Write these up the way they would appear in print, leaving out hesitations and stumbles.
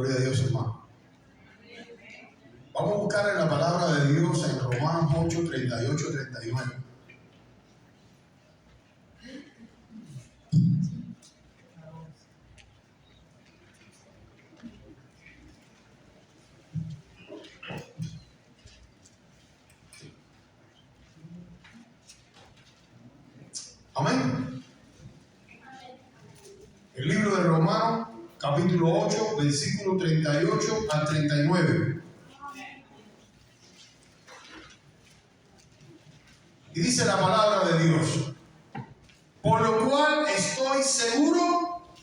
Gloria a Dios, hermano. Vamos a buscar en la palabra de Dios en Romanos 8, 38, 39. Amén. El libro de Romanos, capítulo 8, versículo 38 al 39. Y dice la palabra de Dios: por lo cual estoy seguro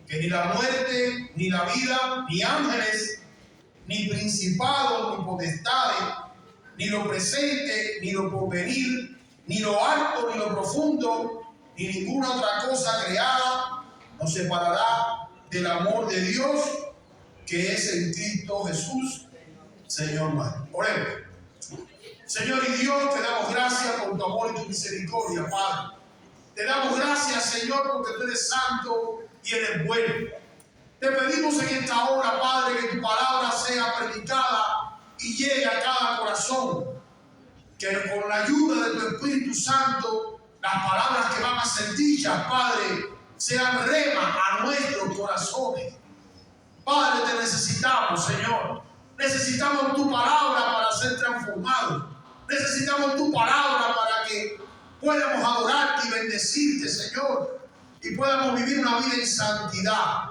que ni la muerte, ni la vida, ni ángeles, ni principados, ni potestades, ni lo presente, ni lo porvenir, ni lo alto, ni lo profundo, ni ninguna otra cosa creada nos separará del amor de Dios que es en Cristo Jesús, Señor nuestro. Oremos. Señor y Dios, te damos gracias por tu amor y tu misericordia, Padre. Te damos gracias, Señor, porque tú eres santo y eres bueno. Te pedimos en esta hora, Padre, que tu palabra sea predicada y llegue a cada corazón. Que con la ayuda de tu Espíritu Santo, las palabras que van a ser dichas, Padre, sean rema a nuestros corazones. Padre, te necesitamos, Señor. Necesitamos tu palabra para ser transformados. Necesitamos tu palabra para que podamos adorarte y bendecirte, Señor, y podamos vivir una vida en santidad.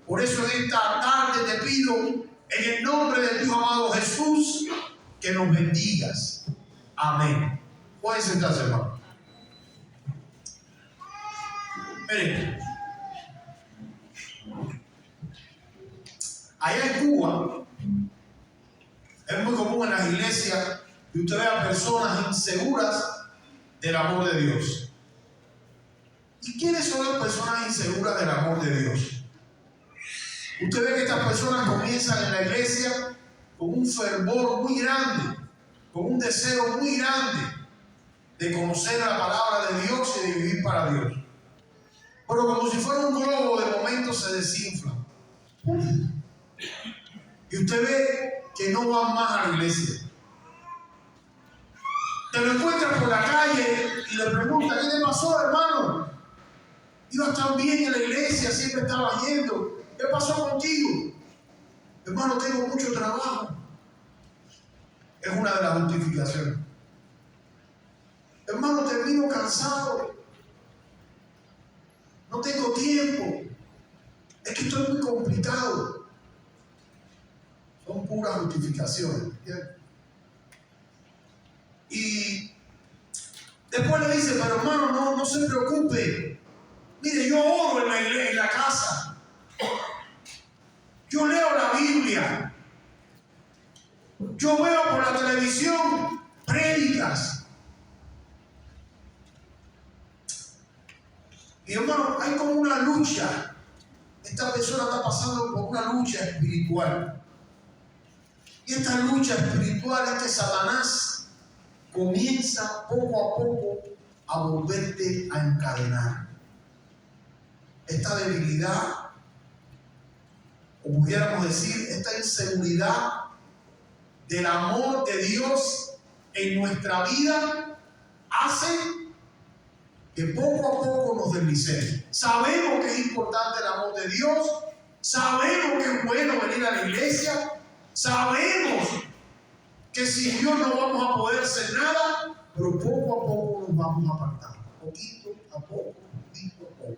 Por eso en esta tarde te pido, en el nombre de tu amado Jesús, que nos bendigas. Amén. Pueden sentarse, hermano. Miren, allá en Cuba es muy común en las iglesias que usted vea personas inseguras del amor de Dios. ¿Y quiénes son las personas inseguras del amor de Dios? Usted ve que estas personas comienzan en la iglesia con un fervor muy grande, con un deseo muy grande de conocer la palabra de Dios y de vivir para Dios. Pero como si fuera un globo, de momento se desinfla. Y usted ve que no van más a la iglesia. Te lo encuentras por la calle y le preguntas: ¿qué te pasó, hermano? Ibas tan bien en la iglesia, siempre estabas yendo. ¿Qué pasó contigo? Hermano, tengo mucho trabajo. Es una de las justificaciones. Hermano, termino cansado. No tengo tiempo. Es que estoy muy complicado. Son puras justificaciones. ¿Entiendes? Y después le dice: pero hermano, no se preocupe. Mire, yo oro en la iglesia, en la casa. Yo leo la Biblia. Yo veo por la televisión prédicas. Y hermano, hay como una lucha. Esta persona está pasando por una lucha espiritual. Y esta lucha espiritual es que Satanás comienza poco a poco a volverte a encadenar. Esta debilidad, o pudiéramos decir, esta inseguridad del amor de Dios en nuestra vida hace que poco a poco nos deslicemos. Sabemos que es importante el amor de Dios, sabemos que es bueno venir a la iglesia, sabemos que sin Dios no vamos a poder hacer nada, pero poco a poco nos vamos apartando, poquito a poco, poquito a poco.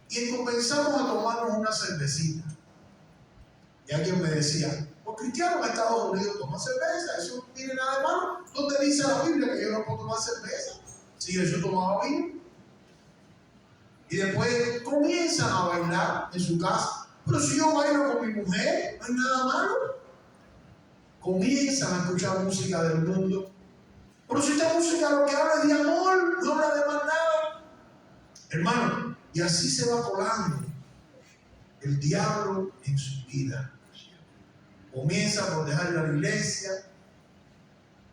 Y comenzamos a tomarnos una cervecita. Y alguien me decía: los cristianos en Estados Unidos toman cerveza, eso no tiene nada de malo. ¿Dónde dice la Biblia que yo no puedo tomar cerveza? Si yo tomaba vino. Y después comienzan a bailar en su casa. Pero si yo bailo con mi mujer, no hay nada malo. Comienzan a escuchar música del mundo. Pero si esta música lo que habla es de amor, no habla de más nada. Hermano, y así se va colando el diablo en su vida. Comienza por dejar la iglesia,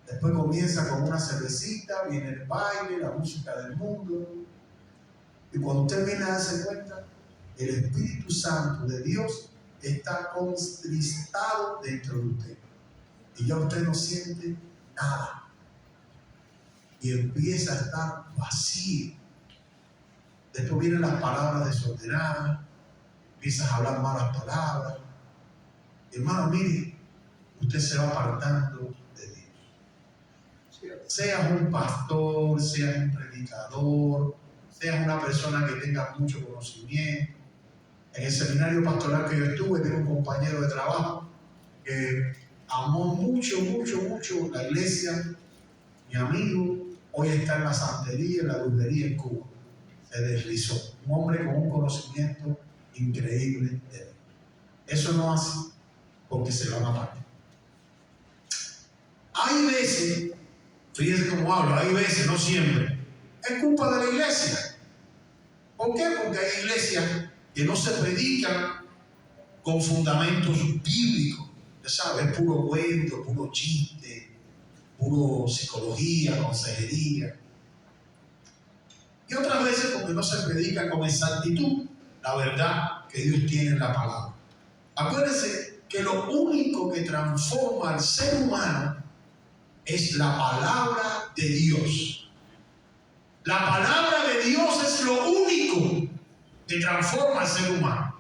después comienza con una cervecita, viene el baile, la música del mundo. Y cuando usted viene a darse cuenta, el Espíritu Santo de Dios está contristado dentro de usted. Y ya usted no siente nada. Y empieza a estar vacío. Después vienen las palabras desordenadas. Empiezas a hablar malas palabras. Hermano, mire, usted se va apartando de Dios. Seas un pastor, seas un predicador, seas una persona que tenga mucho conocimiento. En el seminario pastoral que yo estuve, tengo un compañero de trabajo que amó mucho la iglesia, mi amigo, hoy está en la santería, en la dulcería en Cuba. Se deslizó. Un hombre con un conocimiento increíble de Dios. Eso no hace porque se van a partir. Hay veces, fíjense cómo hablo, hay veces, no siempre, es culpa de la iglesia. ¿Por qué? Porque hay iglesias que no se predican con fundamentos bíblicos. Ya sabes, es puro cuento, puro chiste, puro psicología, consejería. Y otras veces porque no se predica con exactitud la verdad que Dios tiene en la palabra. Acuérdense que lo único que transforma al ser humano es la palabra de Dios. La palabra de Dios es lo único que transforma al ser humano.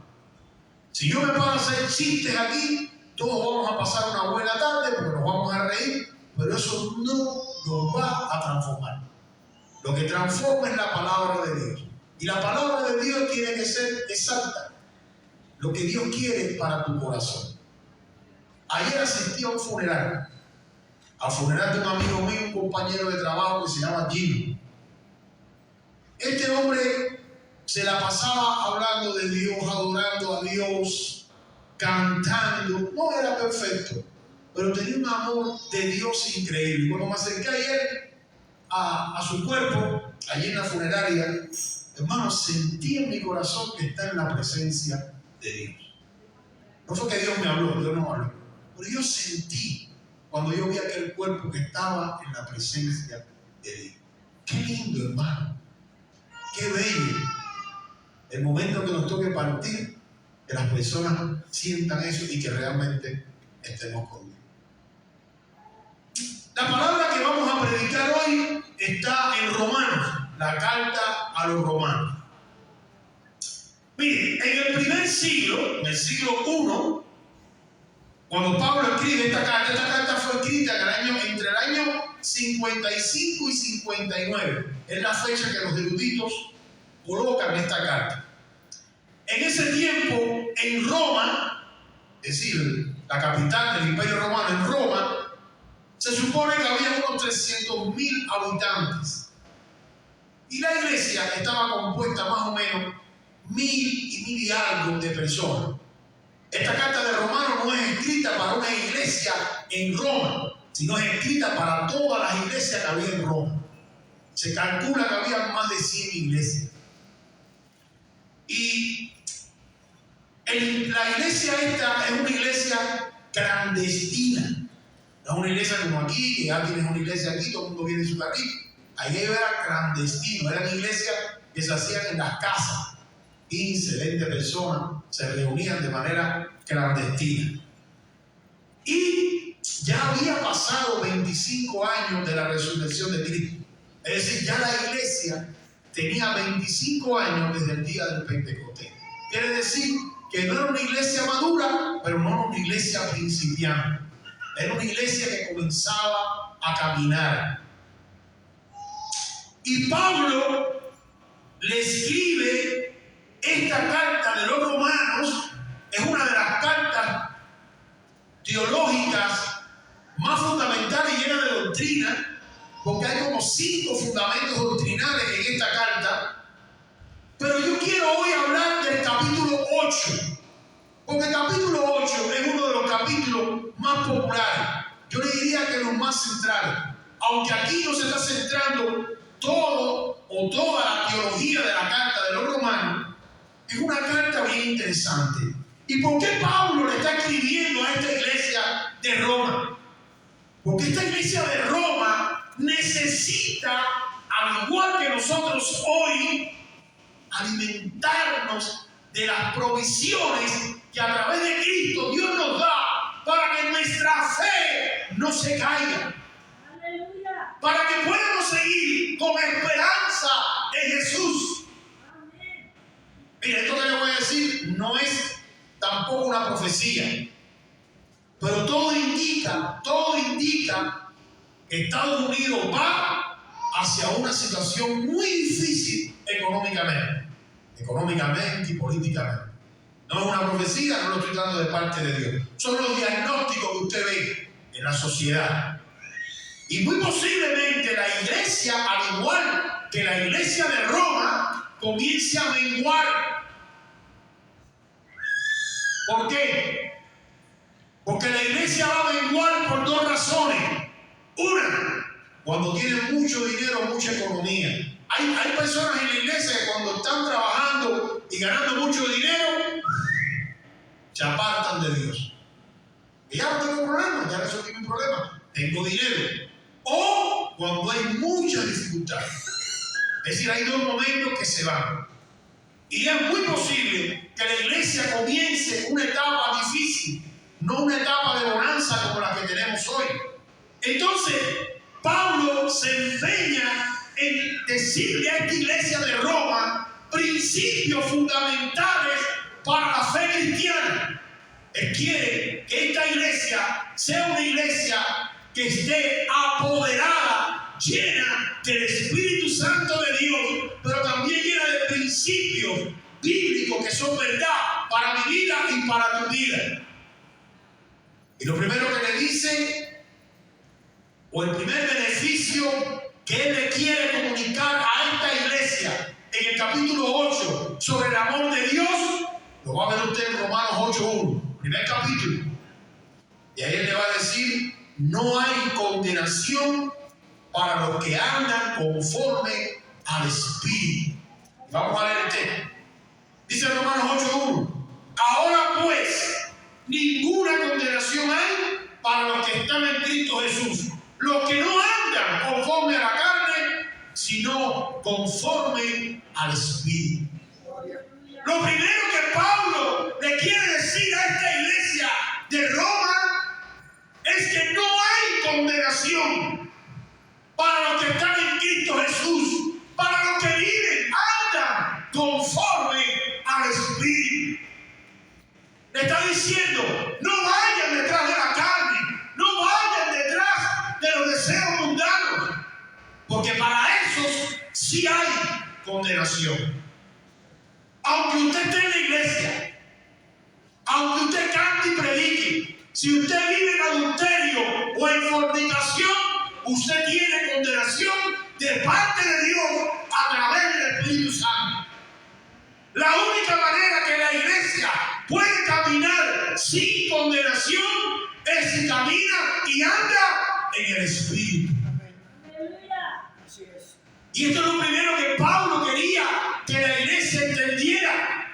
Si yo me paro a hacer chistes aquí, todos vamos a pasar una buena tarde porque nos vamos a reír, pero eso no nos va a transformar. Lo que transforma es la palabra de Dios. Y la palabra de Dios tiene que ser exacta. Lo que Dios quiere para tu corazón. Ayer asistí a un funeral. Al funeral de un amigo mío, un compañero de trabajo que se llama Jimmy. Este hombre se la pasaba hablando de Dios, adorando a Dios, cantando. No era perfecto, pero tenía un amor de Dios increíble. Cuando me acerqué ayer a su cuerpo, allí en la funeraria, hermano, sentí en mi corazón que está en la presencia de Dios. No fue que Dios me habló, Dios no me habló, pero yo sentí cuando yo vi aquel cuerpo que estaba en la presencia de Dios. Qué lindo, hermano. Qué bello. El momento que nos toque partir, que las personas sientan eso y que realmente estemos con Dios. La palabra que vamos a predicar hoy está en Romanos, la carta a los romanos. Miren, en el primer siglo, en el siglo I, cuando Pablo escribe esta carta fue escrita entre el año 55 y 59. Es la fecha que los eruditos colocan esta carta. En ese tiempo, en Roma, es decir, la capital del Imperio Romano, en Roma, se supone que había unos 300.000 habitantes. Y la iglesia estaba compuesta más o menos 1.000 y 1.000 y algo de personas. Esta carta de Romanos no es escrita para una iglesia en Roma, sino es escrita para todas las iglesias que había en Roma. Se calcula que había más de 100 iglesias. Y la iglesia esta es una iglesia clandestina. No es una iglesia como aquí, que ya tienes una iglesia aquí, todo el mundo viene en su carril. Ahí era clandestino, eran iglesias que se hacían en las casas. 15, 20 personas se reunían de manera clandestina. Y ya había pasado 25 años de la resurrección de Cristo. Es decir, ya la iglesia tenía 25 años desde el día del Pentecostés. Quiere decir que no era una iglesia madura, pero no era una iglesia principiante. Era una iglesia que comenzaba a caminar. Y Pablo le escribe esta carta de los romanos. Es una de las cartas teológicas más fundamentales y llenas de doctrina, porque hay como 5 fundamentos doctrinales en esta carta. Pero yo quiero hoy hablar del capítulo 8, porque el capítulo 8 es uno de los capítulos más populares. Yo le diría que los más centrales. Aunque aquí no se está centrando todo o toda la teología de la carta de los romanos, es una carta bien interesante. ¿Y por qué Pablo le está escribiendo a esta iglesia de Roma? Porque esta iglesia de Roma necesita, al igual que nosotros hoy, alimentarnos de las provisiones que a través de Cristo Dios nos da para que nuestra fe no se caiga. ¡Aleluya! Para que podamos seguir con esperanza en Jesús. ¡Amén! Mire, esto que le voy a decir no es tampoco una profecía, pero todo indica que Estados Unidos va hacia una situación muy difícil económicamente y políticamente. No es una profecía, no lo estoy dando de parte de Dios. Son los diagnósticos que usted ve en la sociedad. Y muy posiblemente la iglesia, al igual que la iglesia de Roma, comience a menguar. ¿Por qué? Porque la iglesia va a menguar por dos razones. Una, cuando tienen mucho dinero, mucha economía. Hay personas en la iglesia que cuando están trabajando y ganando mucho dinero, se apartan de Dios. Y ya no tengo problema, ya resolví mi problema, tengo dinero. O cuando hay muchas dificultades. Es decir, hay dos momentos que se van. Y es muy posible que la iglesia comience una etapa difícil, no una etapa de bonanza como la que tenemos hoy. Entonces, Pablo se empeña en decirle a esta iglesia de Roma principios fundamentales para la fe cristiana. Él quiere que esta iglesia sea una iglesia que esté apoderada, llena del Espíritu Santo de Dios, pero también llena de principios bíblicos que son verdad para mi vida y para tu vida. Y lo primero que le dice, o el primer beneficio que él le quiere comunicar a esta iglesia en el capítulo 8 sobre el amor de Dios, lo va a ver usted en Romanos 8:1, primer capítulo. Y ahí él le va a decir: no hay condenación para los que andan conforme al Espíritu. Vamos a leer el texto. Dice Romanos 8:1: ahora pues, ninguna condenación hay para los que están en Cristo Jesús, los que no andan conforme a la carne, sino conforme al Espíritu. Lo primero que Pablo le quiere decir a esta iglesia de Roma es que no hay condenación para los que están en Cristo Jesús, para los que viven, andan conforme al Espíritu. Le está diciendo: no vayan detrás de la carne, no vayan detrás de los deseos mundanos, porque para esos sí hay condenación. Aunque usted esté en la iglesia, aunque usted cante y predique, si usted vive en adulterio o en fornicación, usted tiene condenación de parte de Dios a través del Espíritu Santo. La única manera que la iglesia puede caminar sin condenación es si camina y anda en el Espíritu. Y esto es lo primero que Pablo quería que la iglesia entendiera: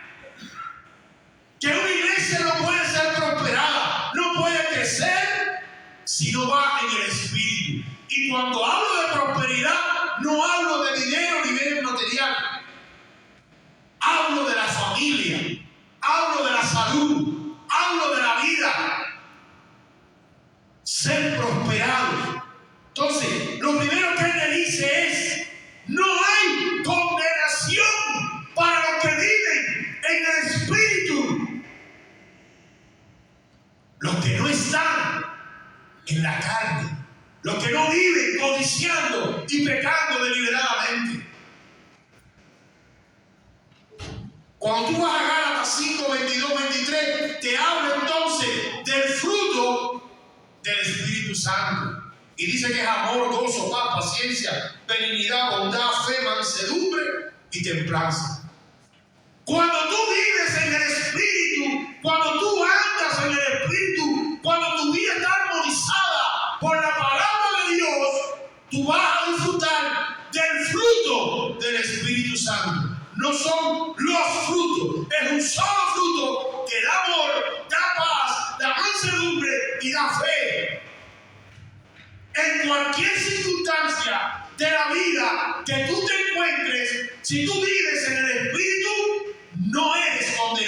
que una iglesia no puede ser prosperada, no puede crecer si no va en el Espíritu. Y cuando hablo de prosperidad, no hablo de dinero ni bienes materiales. Hablo de la familia, hablo de la salud, hablo de la vida. Ser prosperado. Entonces, lo primero que él le dice es: no hay condenación para los que viven en el Espíritu. Los que no están en la carne, los que no viven codiciando y pecando deliberadamente. Cuando tú vas a Gálatas 5, 22, 23, te habla entonces del fruto del Espíritu Santo. Y dice que es amor, gozo, paz, paciencia, benignidad, bondad, fe, mansedumbre y templanza. Cuando tú vives en el Espíritu, cuando tú andas en el Espíritu, cuando tu vida está armonizada por la palabra de Dios, tú vas a disfrutar del fruto del Espíritu Santo. No son los frutos, es un solo fruto que da amor, da paz, da mansedumbre y da fe. En cualquier circunstancia de la vida que tú te encuentres, si tú vives en el Espíritu, no eres condenado.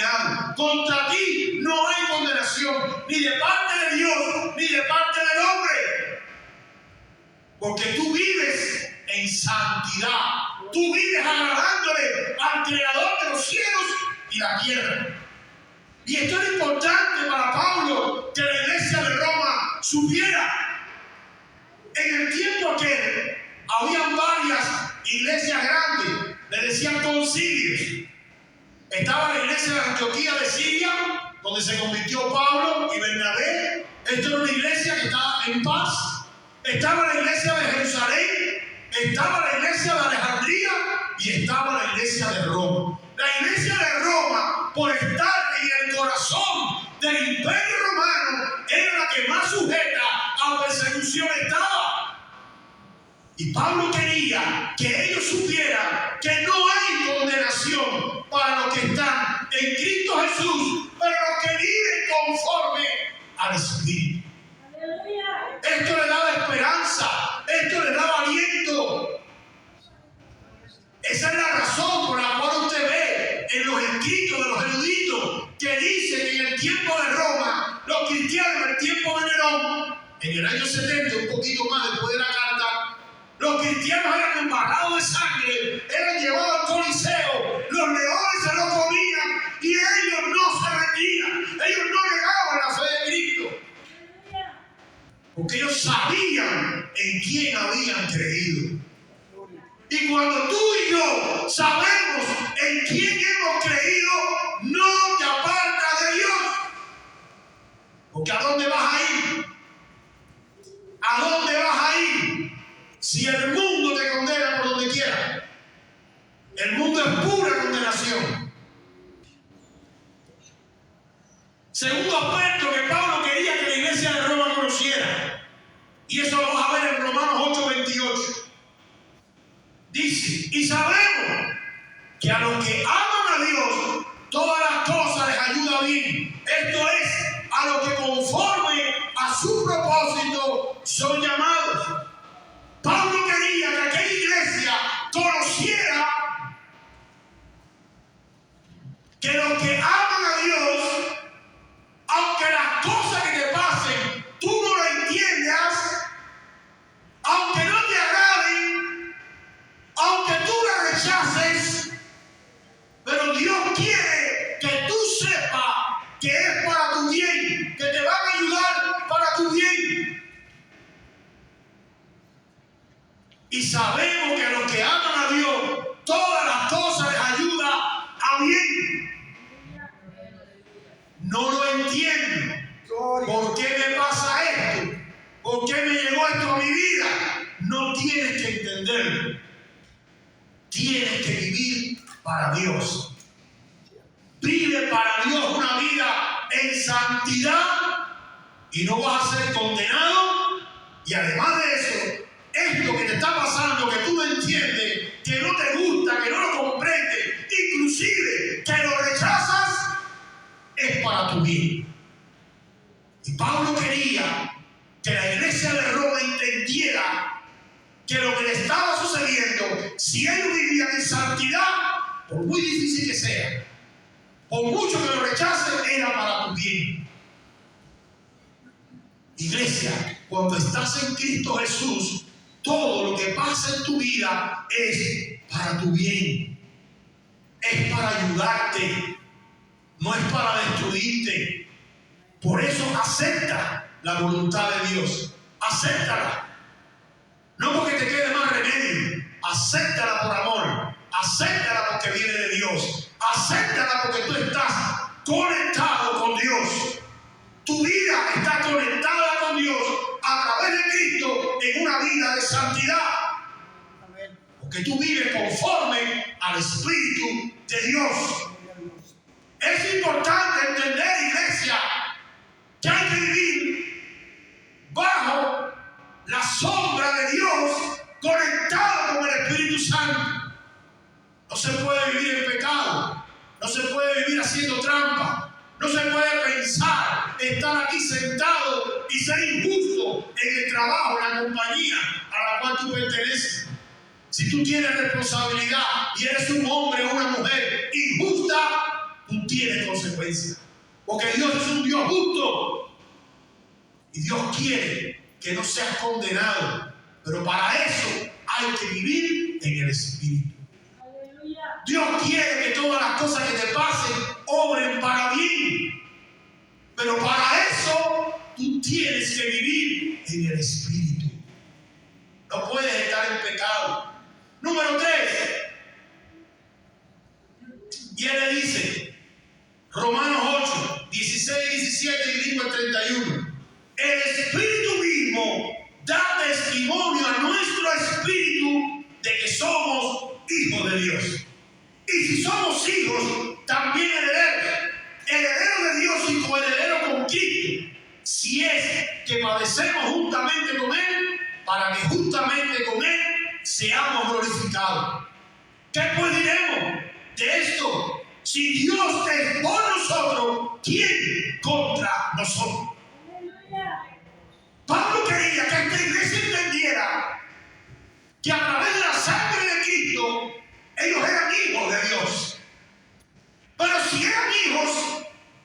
contra ti no hay condenación, ni de parte de Dios, ni de parte del hombre. Porque tú vives en santidad. Tú vives agradándole al Creador de los cielos y la tierra. Y esto es importante para Pablo, que la iglesia de Roma supiera. En el tiempo aquel habían varias iglesias grandes, le decían concilios. Estaba la iglesia de Antioquía de Siria, donde se convirtió Pablo y Bernabé. Esto era una iglesia que estaba en paz. Estaba la iglesia de Jerusalén, estaba la iglesia de Alejandría y estaba la iglesia de Roma. La iglesia de Roma, por estar en el corazón del imperio romano, era la que más sujeta a persecución estaba. Y Pablo quería que ellos supieran que no hay condenación para los que están en Cristo Jesús, pero los que viven conforme al Espíritu. Esto le daba esperanza, esto le daba aliento. Esa es la razón por la cual usted ve en los escritos de los eruditos que dice que en el tiempo de Roma, los cristianos en el tiempo de Nerón, en el año 70, un poquito más después de la carta, los cristianos eran embarrados de sangre, eran llevados al Coliseo, los leones se los comían y ellos no se rendían, ellos no negaban la fe de Cristo. Porque ellos sabían en quién habían creído. Y cuando tú y yo sabemos en quién hemos creído, no te apartas de Dios. Porque ¿a dónde vas a ir? ¿A dónde vas a ir? Si el mundo te condena por donde quiera. El mundo es pura condenación. Segundo aspecto que Pablo quería que la iglesia de Roma conociera. Y eso lo vas a ver en Romanos 8:28. Dice, y sabemos que a los que aman a Dios, todas las cosas les ayuda bien. Esto es, a los que conforme a su propósito son llamados. Pablo quería que aquella iglesia conociera que los que aman a Dios, aunque las cosas que te pasen, tú no las entiendas, aunque no te agraden, aunque tú las rechaces, pero Dios quiere que tú sepas que es para tu bien, que te van a ayudar para tu bien. Y sabemos que a los que aman a Dios, todas las cosas les ayuda a bien. No lo entiendo. ¿Por qué me pasa esto? ¿Por qué me llegó esto a mi vida? No tienes que entenderlo. Tienes que vivir para Dios. Vive para Dios una vida en santidad y no vas a ser condenado. Y además de eso, esto que te está pasando, que tú no entiendes, que no te gusta, que no lo comprendes, inclusive que lo rechazas, es para tu bien. Y Pablo quería que la iglesia de Roma entendiera que lo que le estaba sucediendo, si ellos vivían en santidad, por muy difícil que sea, por mucho que lo rechacen, era para tu bien. Iglesia, cuando estás en Cristo Jesús, todo lo que pasa en tu vida es para tu bien. Es para ayudarte, no es para destruirte. Por eso acepta la voluntad de Dios. Acéptala. No porque te quede más remedio. Acéptala por amor. Acéptala porque viene de Dios. Acéptala porque tú estás conectado con Dios. Tu vida está conectada con Dios a través de Cristo en una vida de santidad. Porque tú vives conforme al Espíritu de Dios. Es importante entender, iglesia, que hay que vivir bajo la sombra de Dios, conectado con el Espíritu Santo. No se puede vivir en pecado, no se puede vivir haciendo trampa, no se puede pensar estar aquí sentado y ser injusto en el trabajo, en la compañía a la cual tú perteneces. Si tú tienes responsabilidad y eres un hombre o una mujer injusta, tú tienes consecuencias. Porque Dios es un Dios justo. Y Dios quiere que no seas condenado. Pero para eso hay que vivir en el Espíritu. Dios quiere que todas las cosas que te pasen obren para bien. Pero para eso tú tienes que vivir en el Espíritu. No puedes estar en pecado. Número 3. Y él le dice, Romanos 8, 16, 17 y digo el 31. El Espíritu mismo da testimonio a nuestro espíritu de que somos hijos de Dios. Y si somos hijos, también herederos de Dios y coherederos con Cristo, si es que padecemos juntamente con Él, para que justamente con Él seamos glorificados. ¿Qué pues diremos de esto? Si Dios es por nosotros, ¿quién contra nosotros? Pablo quería que esta iglesia entendiera que a través de la sangre de Cristo ellos eran hijos de Dios. Pero si eran hijos,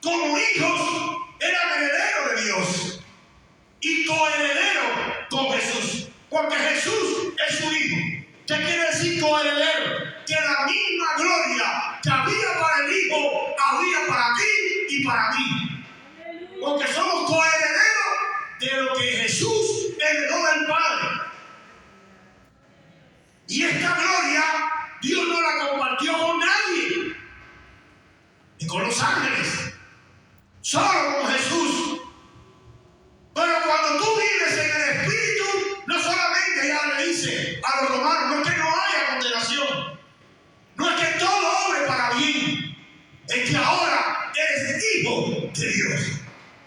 como hijos, eran herederos de Dios y coherederos con Jesús, porque Jesús es su hijo. ¿Qué quiere decir coheredero? Que la misma gloria que había para el hijo había para ti y para mí, porque somos coherederos de lo que Jesús heredó del Padre. Y esta gloria Dios no la compartió con nadie, ni con los ángeles, solo con Jesús. Pero cuando tú vives en el Espíritu, no solamente ya le dice a los romanos, no es que no haya condenación, no es que todo obre para bien, es que ahora eres hijo de Dios.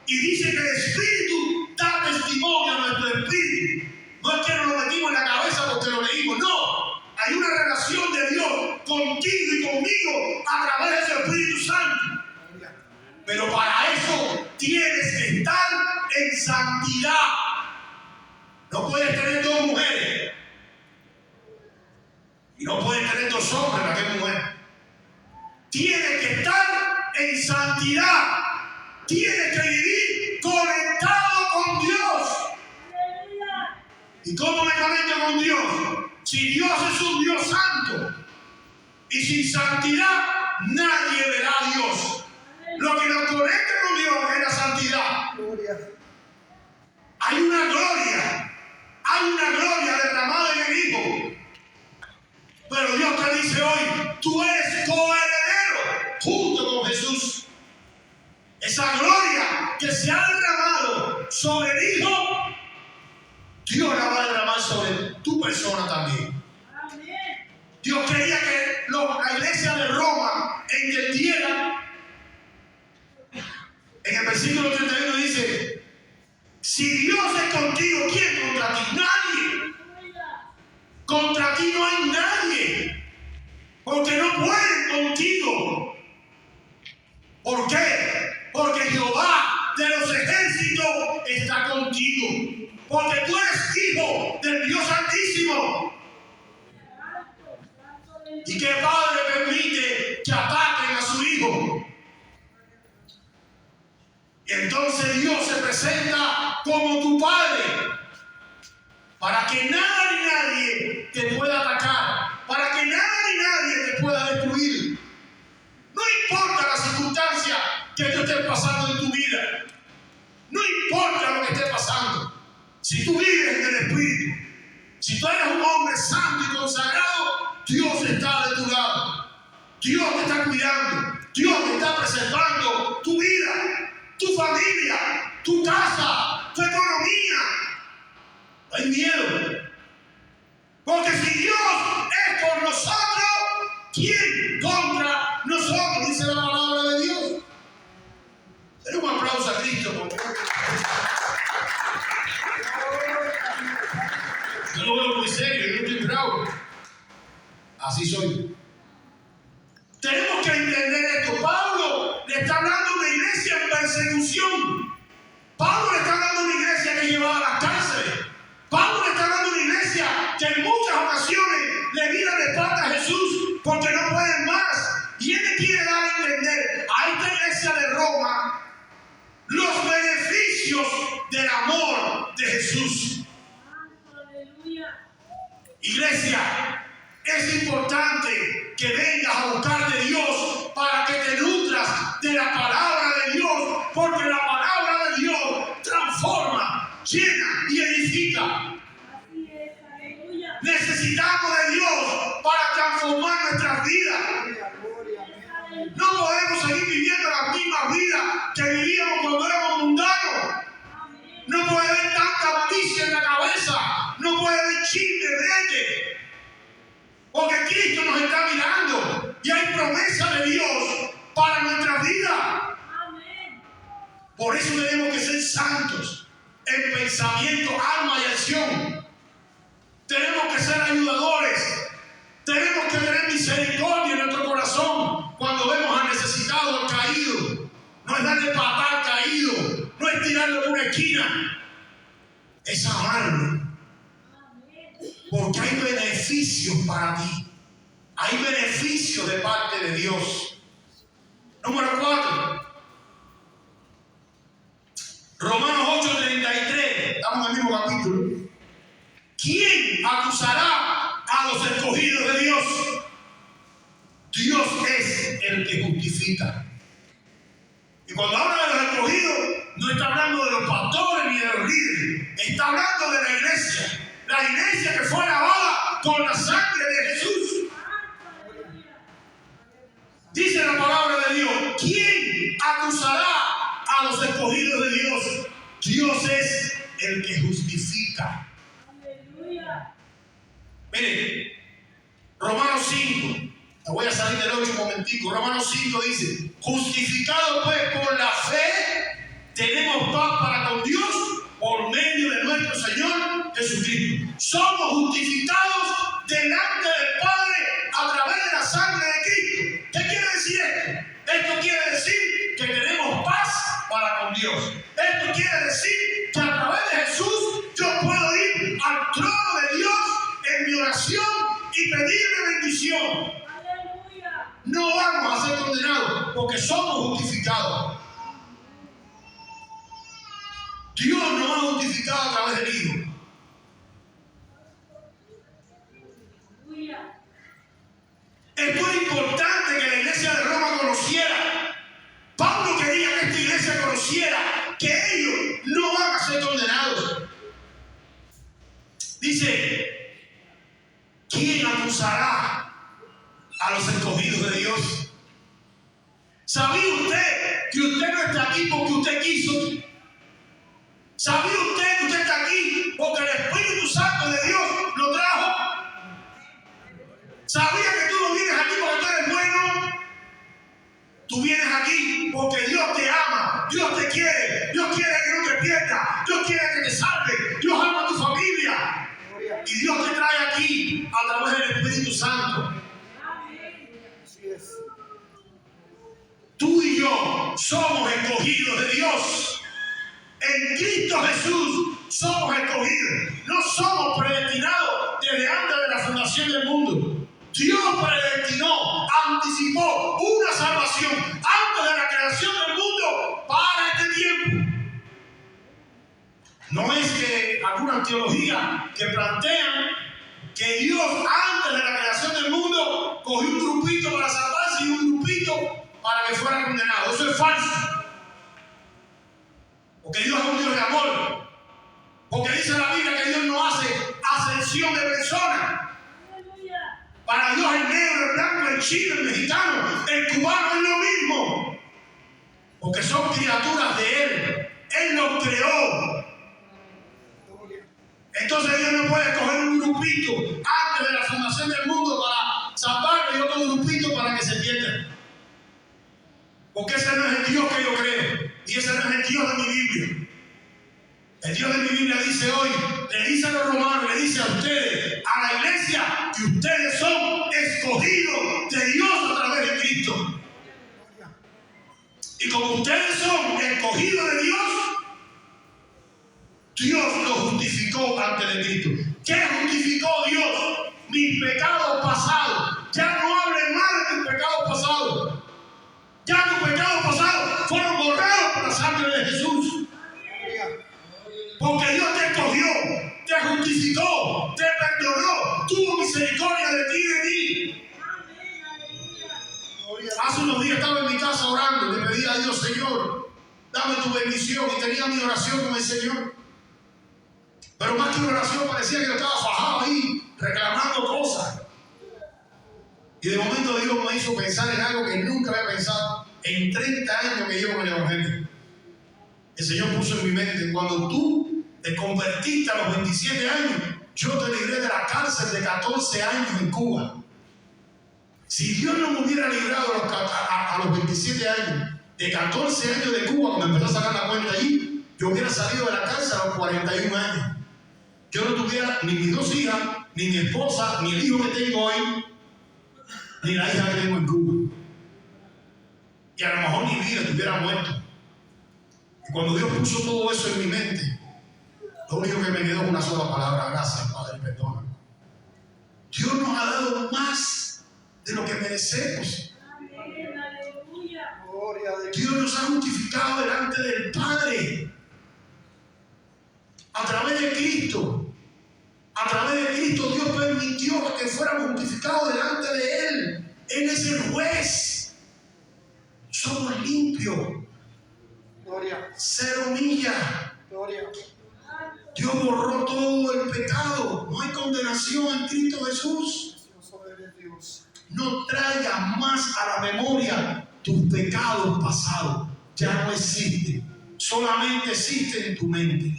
Y dice que el Espíritu da testimonio a nuestro espíritu. No es que nos lo metimos en la cabeza porque lo leímos, no. Hay una relación de Dios contigo y conmigo a través de su Espíritu Santo. Pero para eso tienes que estar en santidad. No puedes tener 2 mujeres. Y no puedes tener 2 hombres, la que es mujer. Tienes que estar en santidad. Tienes que vivir conectado con Dios. ¿Y cómo me conecto con Dios? Si Dios es un Dios santo. Y sin santidad nadie verá a Dios. Lo que nos conecta con Dios es la santidad. Hay una gloria derramada en el Hijo. Pero Dios te dice hoy, tú eres coheredero junto con Jesús. Esa gloria que se ha derramado sobre el Hijo, Dios la va a derramar sobre tu persona también. Dios quería que la iglesia de Roma entendiera. En el versículo 31 dice, si Dios es contigo, ¿quién contra ti? Nadie. Contra ti no hay nadie. Porque no pueden contigo. ¿Por qué? Porque Jehová de los ejércitos está contigo. Porque tú eres hijo del Dios Santísimo. ¿Y qué padre permite que ataquen a su hijo? Y entonces Dios se presenta como tu Padre, para que nada ni nadie te pueda atacar, para que nada ni nadie te pueda destruir. No importa la circunstancia que tú estés pasando en tu vida, no importa lo que esté pasando. Si tú vives en el Espíritu, si tú eres un hombre santo y consagrado, Dios está de tu lado. Dios te está cuidando. Dios te está preservando tu vida, tu familia, tu casa, tu economía. No hay miedo. Porque si Dios es por nosotros, ¿quién contra nosotros? Dice la palabra de Dios. Denle un aplauso a Cristo, por favor. Yo lo veo muy serio, yo no estoy bravo. Así soy. Tenemos que entender esto. Pablo le está hablando a una iglesia en persecución. Pablo le está hablando a una iglesia que llevaba a las cárceles. Pablo le está hablando a una iglesia que en muchas ocasiones le miran de espalda a Jesús porque no pueden más. Y él le quiere dar a entender a iglesia de Roma los beneficios del amor de Jesús. Iglesia, es importante que vengas a buscar de Dios para que te nutras de la palabra de Dios, porque la palabra de Dios transforma, llena y edifica. Necesitamos de Dios para transformar nuestras vidas. No podemos seguir viviendo las mismas vidas que vivíamos cuando éramos mundanos. No puede haber tanta malicia en la cabeza. No puede haber chisme, brete. Porque Cristo nos está mirando y hay promesa de Dios para nuestras vidas. Por eso tenemos que ser santos en pensamiento, alma y acción. Tenemos que ser ayudadores. Tenemos que tener misericordia en nuestro corazón cuando vemos al necesitado, al caído. No es darle patada al caído, no es tirarlo en una esquina, es amarlo. Porque hay beneficios para ti. Hay beneficios de parte de Dios. Número 4. Romanos 8:33. Estamos en el mismo capítulo. ¿Quién acusará a los escogidos de Dios? Dios es el que justifica. Y cuando habla de los escogidos, no está hablando de los pastores ni de los líderes. Está hablando de la iglesia. La iglesia que fue lavada con la sangre de Jesús. Dice la palabra de Dios: ¿quién acusará a los escogidos de Dios? Dios es el que justifica. Miren, Romanos 5. Me voy a salir del 8 un momentico. Romanos 5 dice: justificados pues por la fe, tenemos paz para con Dios por medio de nuestro Señor Jesucristo. Somos justificados delante del Padre a través de la sangre de Cristo. ¿Qué quiere decir esto? Esto quiere decir que tenemos paz para con Dios. Esto quiere decir que a través de Jesús yo puedo ir al trono de Dios en mi oración y pedirle bendición. No vamos a ser condenados porque somos justificados. Dios nos ha justificado a través del Hijo. Esto es importante que la iglesia de Roma conociera. Pablo quería que esta iglesia conociera que ellos no van a ser condenados. Dice: ¿quién acusará a los escogidos de Dios? ¿Sabía usted que usted no está aquí porque usted quiso? ¿Sabía usted que usted está aquí porque el Espíritu Santo de Dios lo trajo? ¿Sabía que tú no vienes aquí porque tú eres bueno? Tú vienes aquí porque Dios te ama, Dios te quiere, Dios quiere que no te pierdas, Dios quiere que te salve, Dios ama a tu familia. Y Dios te trae aquí a través del Espíritu Santo. Tú y yo somos escogidos de Dios. En Cristo Jesús somos escogidos. No somos predestinados desde antes de la fundación del mundo. Dios predestinó, anticipó una salvación antes de la creación del mundo para este tiempo. No es que alguna teología que plantean que Dios antes de la creación del mundo cogió un grupito para salvarse y un grupito para que fueran condenados. Eso es falso. Porque Dios es un Dios de amor. Porque dice la Biblia que Dios no hace acepción de personas. Para Dios el negro, el blanco, el chino, el mexicano, el cubano es lo mismo. Porque son criaturas de Él. Él los creó. Entonces Dios no puede escoger un grupito antes de la fundación del mundo para salvarlo y otro grupito para que se pierdan. Porque ese no es el Dios que yo creo. Y ese no es el Dios de mi Biblia. El Dios de mi Biblia dice hoy, le dice a los romanos, le dice a ustedes, a la iglesia, que ustedes son escogidos de Dios a través de Cristo. Y como ustedes son escogidos de Dios, Dios los justificó ante el Cristo. ¿Qué justificó Dios? Mis pecados pasados. Ya no hablen más de tus pecados pasados. Ya tus pecados pasados fueron borrados por la sangre de Jesús. Porque Dios te escogió, te justificó, te perdonó, tuvo misericordia de ti y de mí. Hace unos días estaba en mi casa orando y le pedí a Dios, Señor, dame tu bendición, y tenía mi oración con el Señor. Pero más que una oración parecía que yo estaba fajado ahí, reclamando cosas. Y de momento Dios me hizo pensar en algo que nunca había pensado en 30 años que llevo en el Evangelio. El Señor puso en mi mente, cuando tú te convertiste a los 27 años, yo te libré de la cárcel de 14 años en Cuba. Si Dios no me hubiera librado a los 27 años, de 14 años de Cuba, cuando empezó a sacar la cuenta allí, yo hubiera salido de la cárcel a los 41 años. Yo no tuviera ni mis 2 hijas, ni mi esposa, ni el hijo que tengo hoy, ni la hija que tengo en Cuba. Y a lo mejor mi vida estuviera muerto. Y cuando Dios puso todo eso en mi mente, lo único que me quedó es una sola palabra: gracias, Padre, perdona. Dios nos ha dado más de lo que merecemos. Dios nos ha justificado delante del Padre a través de Cristo. A través de Cristo Dios permitió que fuéramos justificados delante de Él. Él es el juez. Somos limpios. Cero millas. Dios borró todo el pecado. No hay condenación en Cristo Jesús. No traigas más a la memoria tus pecados pasados. Ya no existen. Solamente existen en tu mente.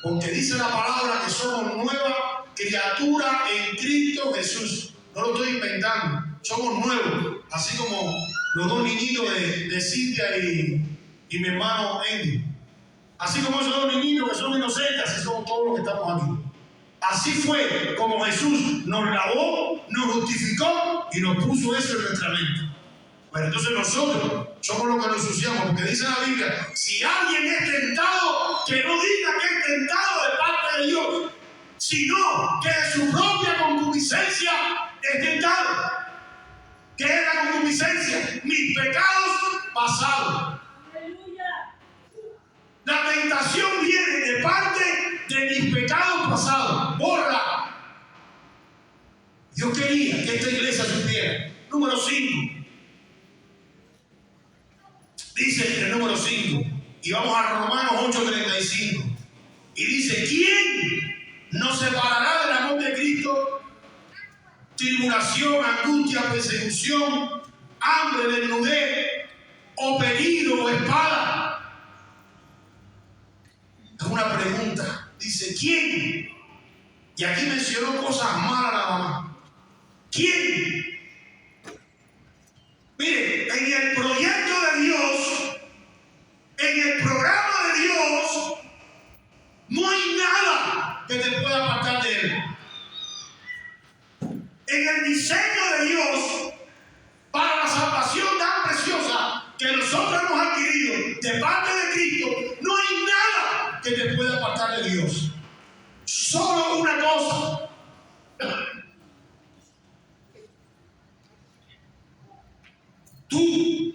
Porque dice la palabra que somos nueva criatura en Cristo Jesús. No lo estoy inventando. Somos nuevos. Así como los 2 niñitos de Cintia y mi hermano Andy. Así como esos 2 niñitos que son inocentes, así somos todos los que estamos aquí. Así fue como Jesús nos lavó, nos justificó y nos puso eso en nuestra mente. Pero entonces nosotros somos los que nos ensuciamos, porque dice la Biblia, si alguien es tentado, que no diga que es tentado de parte de Dios, sino que de su propia concupiscencia es tentado. ¿Qué es la concupiscencia? Mis pecados pasados. La tentación viene de parte de mis pecados pasados. Borra. Dios quería que esta iglesia supiera. Número 5. Dice el número 5. Y vamos a Romanos 8:35. Y dice, ¿quién nos separará del amor de Cristo? Tribulación, angustia, persecución, hambre, desnudez, o peligro, o espada. Es una pregunta. Dice, ¿quién? Y aquí mencionó cosas malas nada más. ¿Quién? Mire, en el proyecto de Dios, en el programa de Dios, no hay nada que te pueda apartar de Él. En el diseño de Dios, para la salvación tan preciosa que nosotros hemos adquirido de parte de Cristo, no hay nada que te pueda apartar de Dios. Solo una cosa. Tú,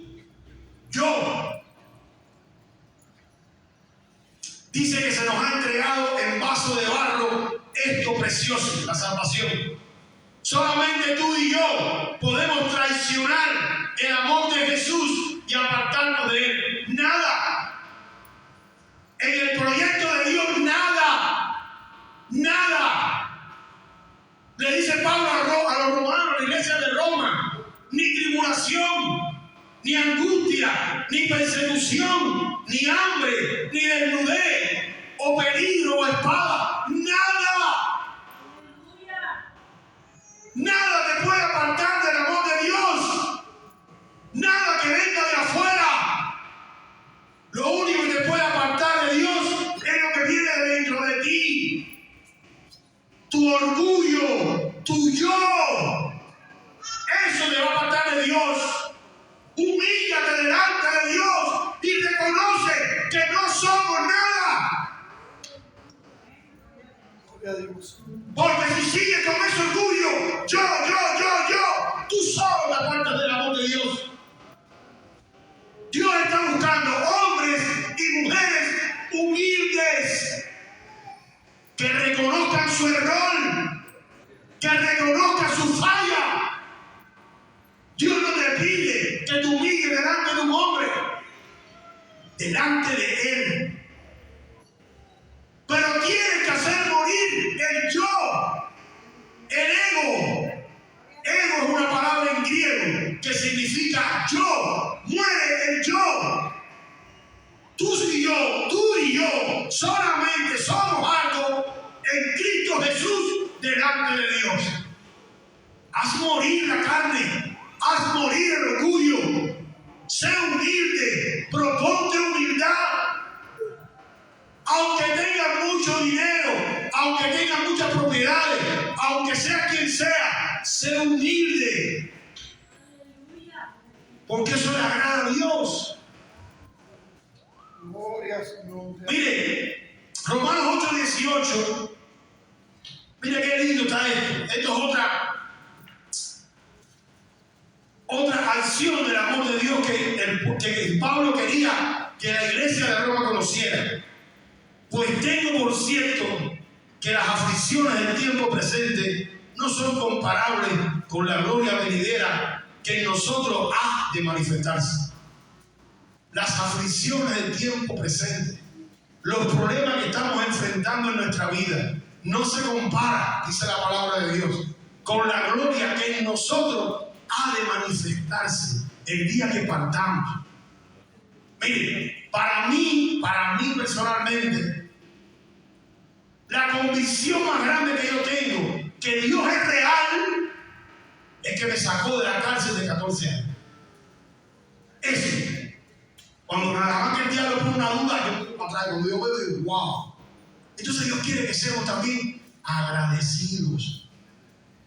yo. Dice que se nos ha entregado en vaso de barro esto precioso, la salvación. Solamente tú y yo podemos traicionar el amor de Jesús y apartarnos de Él. Nada. En el proyecto de Dios, nada. Nada. Le dice Pablo a los romanos, a la iglesia de Roma, ni tribulación, ni angustia, ni persecución, ni hambre, ni desnudez, o peligro, o espada. Nada. Nada te puede apartar del amor de Dios. Nada que venga de afuera. Lo único que te puede apartar de Dios es lo que viene de dentro de ti. Tu orgullo, tu yo. Eso te va a apartar de Dios. Humíllate delante de Dios y reconoce que no somos nada. Porque si sigues con ese orgullo, yo, tú solo te apartas del amor de Dios. delante de Él. Pero tiene que hacer morir el yo, el ego. Ego es una palabra en griego que significa yo. Muere el yo. Tú y yo solamente somos algo en Cristo Jesús delante de Dios. Haz morir la carne, haz morir el orgullo. Sé humilde, proponte humildad. Aunque tengas mucho dinero, aunque tengas muchas propiedades, aunque sea quien sea, sé humilde. Porque eso le agrada a Dios. Mire, Romanos 8:18. Mire qué lindo está esto. Esto es otra acción del amor de Dios que Pablo quería que la iglesia de Roma conociera. Pues tengo por cierto que las aflicciones del tiempo presente no son comparables con la gloria venidera que en nosotros ha de manifestarse. Las aflicciones del tiempo presente, los problemas que estamos enfrentando en nuestra vida, no se compara, dice la palabra de Dios, con la gloria que en nosotros ha de manifestarse el día que partamos. Mire, para mí personalmente, la convicción más grande que yo tengo que Dios es real es que me sacó de la cárcel de 14 años. Eso. Cuando nada más que el diablo pone una duda, yo para atrás, cuando yo veo, digo, wow. Entonces Dios quiere que seamos también agradecidos.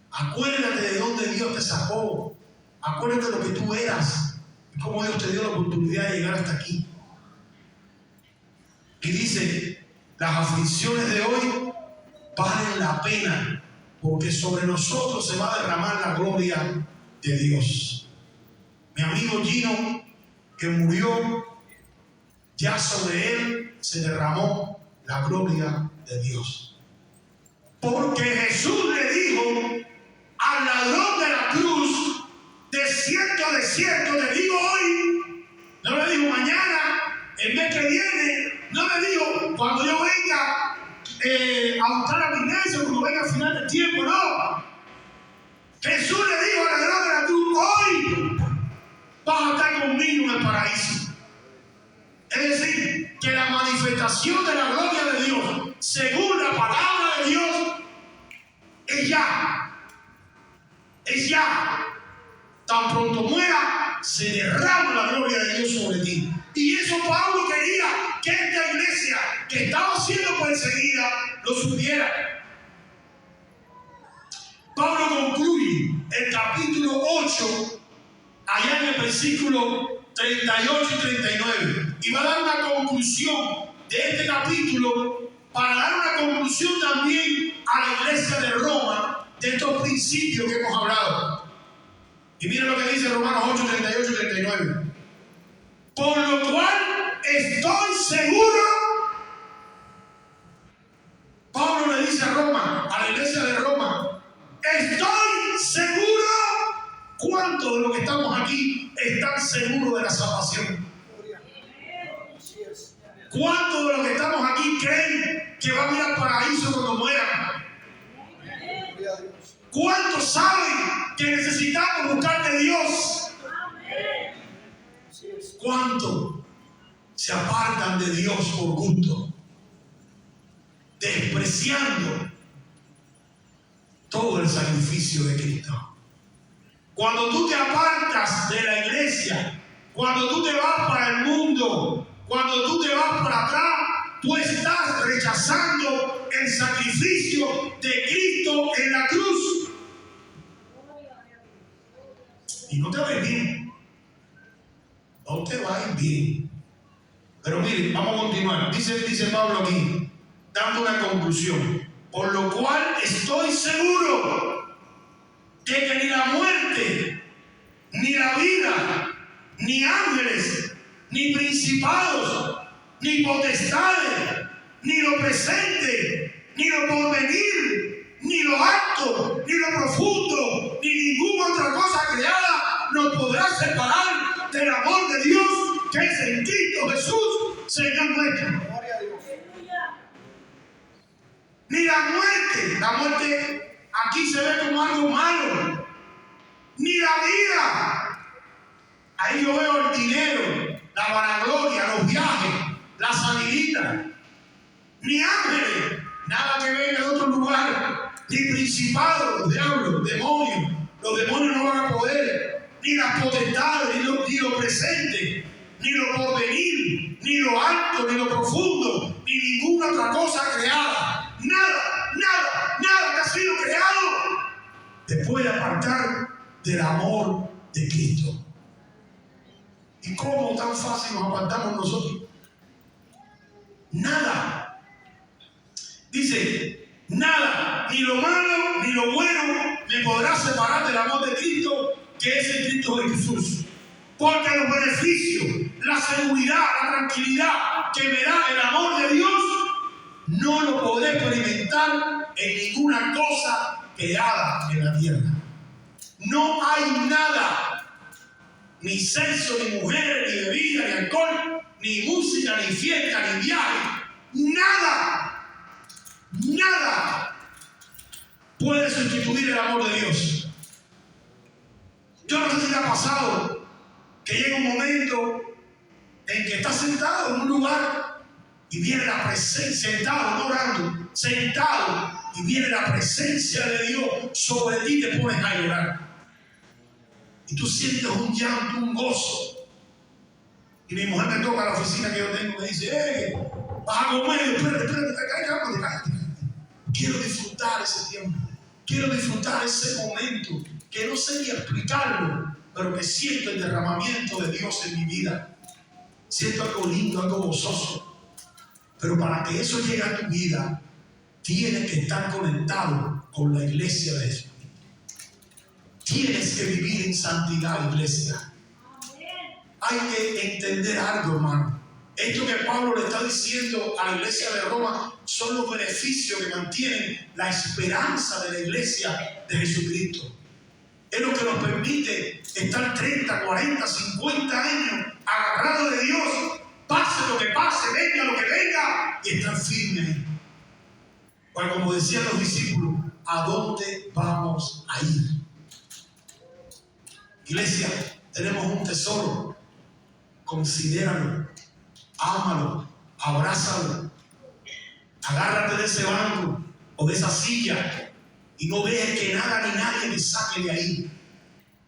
Acuérdate de dónde Dios te sacó. Acuérdate de lo que tú eras y cómo Dios te dio la oportunidad de llegar hasta aquí. Y dice, las aflicciones de hoy valen la pena porque sobre nosotros se va a derramar la gloria de Dios. Mi amigo Gino, que murió, ya sobre él se derramó la gloria de Dios. Porque Jesús le dijo al ladrón de la cruz, de cierto te digo hoy, no le dijo mañana, el mes que viene, no le dijo cuando yo venga a buscar a mi iglesia, cuando venga al final del tiempo, no. Jesús le dijo al ladrón de la cruz, hoy vas a estar conmigo en el paraíso. Es decir, que la manifestación de la gloria de Dios, según la palabra de Dios, es ya. Es ya. Tan pronto muera, se derrama la gloria de Dios sobre ti. Y eso Pablo quería que esta iglesia, que estaba siendo perseguida, lo supiera. Pablo concluye el capítulo 8, allá en el versículo 38 y 39, y va a dar una conclusión de este capítulo para dar una conclusión también a la iglesia de Roma de estos principios que hemos hablado. Y miren lo que dice Romanos 8, 38 y 39. Por lo cual estoy seguro, Pablo le dice a Roma, a la iglesia de Roma, estoy seguro. ¿Cuántos de los que estamos aquí están seguros de la salvación? ¿Cuántos de los que estamos aquí creen que van a ir al paraíso cuando mueran? ¿Cuántos saben que necesitamos buscar de Dios? ¿Cuántos se apartan de Dios por gusto, despreciando todo el sacrificio de Cristo? Cuando tú te apartas de la iglesia, cuando tú te vas para el mundo, cuando tú te vas para atrás, tú estás rechazando el sacrificio de Cristo en la cruz. Y no te va a ir bien. No te va a ir bien. Pero miren, vamos a continuar. Dice Pablo aquí, dando una conclusión. Por lo cual estoy seguro de que ni la muerte, ni la vida, ni ángeles, ni principados, ni potestades, ni lo presente, ni lo porvenir, ni lo alto, ni lo profundo, ni ninguna otra cosa creada nos podrá separar del amor de Dios que es en Cristo Jesús, Señor nuestro. Ni la muerte aquí se ve como algo malo, ni la vida. Ahí yo veo el dinero, la vanagloria, los viajes, la sanidad, ni ángeles, nada que venga de otro lugar, ni principados, los diablos, demonios. Los demonios no van a poder, ni las potestades, ni lo presente, ni lo porvenir, ni lo alto, ni lo profundo, ni ninguna otra cosa creada. Nada que ha sido creado te puede apartar del amor de Cristo. ¿Y cómo tan fácil nos apartamos nosotros? Nada. Dice, nada, ni lo malo ni lo bueno me podrá separar del amor de Cristo, que es en Cristo Jesús. Porque los beneficios, la seguridad, la tranquilidad que me da el amor de Dios, no lo podré experimentar en ninguna cosa creada en la tierra. No hay nada, ni sexo, ni mujeres, ni bebida, ni alcohol, ni música, ni fiesta, ni viaje. Nada puede sustituir el amor de Dios. Yo no sé si le ha pasado que llega un momento en que estás sentado en un lugar y viene la presencia, sentado, no orando, sentado, y viene la presencia de Dios sobre ti y te pones a llorar. Y tú sientes un llanto, un gozo. Y mi mujer me toca a la oficina que yo tengo y me dice, vas a comer, espérate, cállate. Quiero disfrutar ese tiempo, quiero disfrutar ese momento, que no sé ni explicarlo, pero que siento el derramamiento de Dios en mi vida. Siento algo lindo, algo gozoso. Pero para que eso llegue a tu vida, tienes que estar conectado con la iglesia de Jesucristo. Tienes que vivir en santidad, iglesia. Hay que entender algo, hermano. Esto que Pablo le está diciendo a la iglesia de Roma son los beneficios que mantienen la esperanza de la iglesia de Jesucristo. Es lo que nos permite estar 30, 40, 50 años agarrados de Dios. Pase lo que pase, venga lo que venga, y estar firme ahí. Pues como decían los discípulos, ¿a dónde vamos a ir? Iglesia, tenemos un tesoro. Considéralo, ámalo, abrázalo. Agárrate de ese banco o de esa silla y no dejes que nada ni nadie te saque de ahí.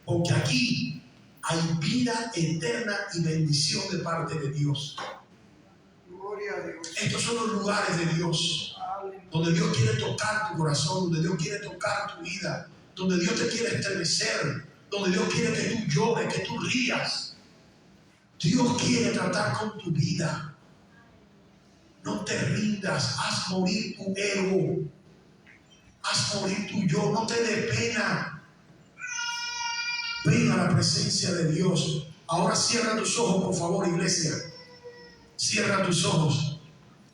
Porque aquí hay vida eterna y bendición de parte de Dios. Gloria a Dios. Estos son los lugares de Dios, donde Dios quiere tocar tu corazón, donde Dios quiere tocar tu vida, donde Dios te quiere estremecer, donde Dios quiere que tú llores, que tú rías. Dios quiere tratar con tu vida. No te rindas, haz morir tu ego, haz morir tu yo, no te dé pena. Ven a la presencia de Dios. Ahora cierra tus ojos, por favor, iglesia. Cierra tus ojos.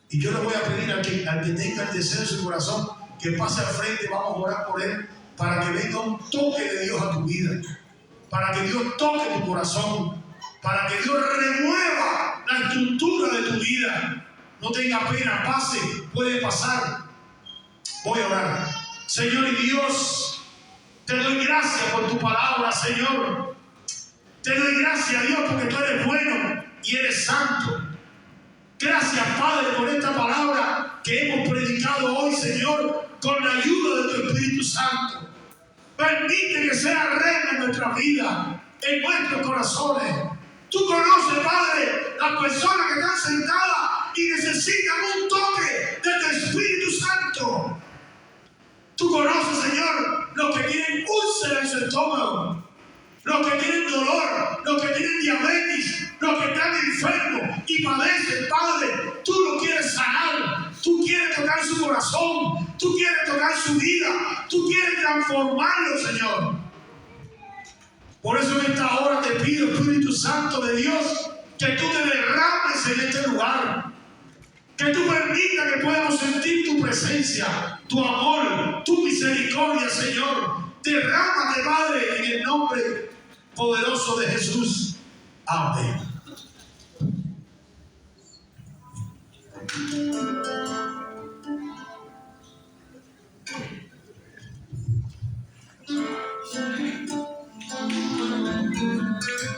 Y yo le voy a pedir al que tenga el deseo en su corazón que pase al frente. Vamos a orar por él para que venga un toque de Dios a tu vida. Para que Dios toque tu corazón. Para que Dios remueva la estructura de tu vida. No tenga pena, pase, puede pasar. Voy a orar. Señor y Dios, te doy gracias por tu palabra, Señor. Te doy gracias, Dios, porque tú eres bueno y eres santo. Gracias, Padre, por esta palabra que hemos predicado hoy, Señor, con la ayuda de tu Espíritu Santo. Permite que sea reina en nuestra vida, en nuestros corazones. Tú conoces, Padre, las personas que están sentadas y necesitan un toque de tu Espíritu Santo. Tú conoces, Señor, los que tienen úlceras en su estómago, los que tienen dolor, los que tienen diabetes, los que están enfermos y padecen, Padre. Tú lo quieres sanar, tú quieres tocar su corazón, tú quieres tocar su vida, tú quieres transformarlo, Señor. Por eso en esta hora te pido, Espíritu Santo de Dios, que tú te derrames en este lugar. Que tú permitas que podamos sentir tu presencia, tu amor, tu misericordia, Señor. Derrámate, Padre, en el nombre poderoso de Jesús. Amén.